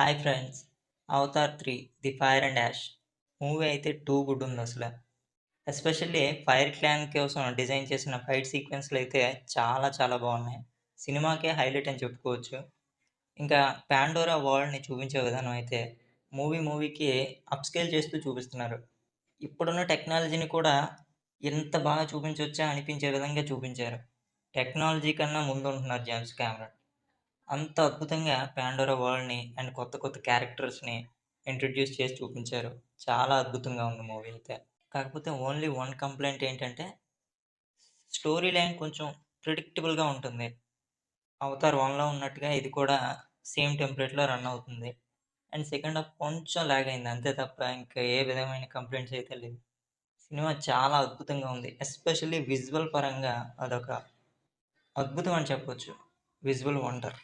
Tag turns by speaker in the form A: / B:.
A: Hi friends! 'Avatar 3 the fire and ash' movie అయితే too good ఉందసల. Especially fire clan కోసం design చేసిన fight సీక్వెన్స్‌లయితే చాలా చాలా బావున్నాయి. సినిమాకే హైలైట్ అని చెప్పుకోవచ్చు. ఇంకా 'పాండోరా' వరల్డ్‌ని చూపించే విధానం అయితే మూవీకి అప్‌స్కేల్ చేస్తూ చూపిస్తున్నారు. ఇప్పుడున్న టెక్నాలజీని కూడా ఇంత బాగా చూపించొచ్చా అనిపించే విధంగా చూపించారు. టెక్నాలజీ కన్నా ముందుంటున్నారు జేమ్స్ కెమెరాన్. అంత అద్భుతంగా 'పాండోరా' వరల్డ్‌ని అండ్ కొత్త కొత్త క్యారెక్టర్స్‌ని ఇంట్రొడ్యూస్ చేసి చూపించారు. చాలా అద్భుతంగా ఉంది మూవీ అయితే. కాకపోతే ఓన్లీ వన్ కంప్లెయింట్ ఏంటంటే, స్టోరీ లైన్ కొంచెం ప్రిడిక్టబుల్‌గా ఉంటుంది. 'అవతార్ 1లో' ఉన్నట్టుగా ఇది కూడా సేమ్ టెంప్లేట్‌లో రన్ అవుతుంది. అండ్ సెకండ్ హాఫ్ కొంచెం లాగ్ అయింది. అంతే తప్ప ఇంకా ఏ విధమైన కంప్లెయింట్స్ అయితే లేవు. సినిమా చాలా అద్భుతంగా ఉంది. ఎస్పెషల్లీ విజువల్ పరంగా అదొక అద్భుతం అని చెప్పొచ్చు. Visual wonder.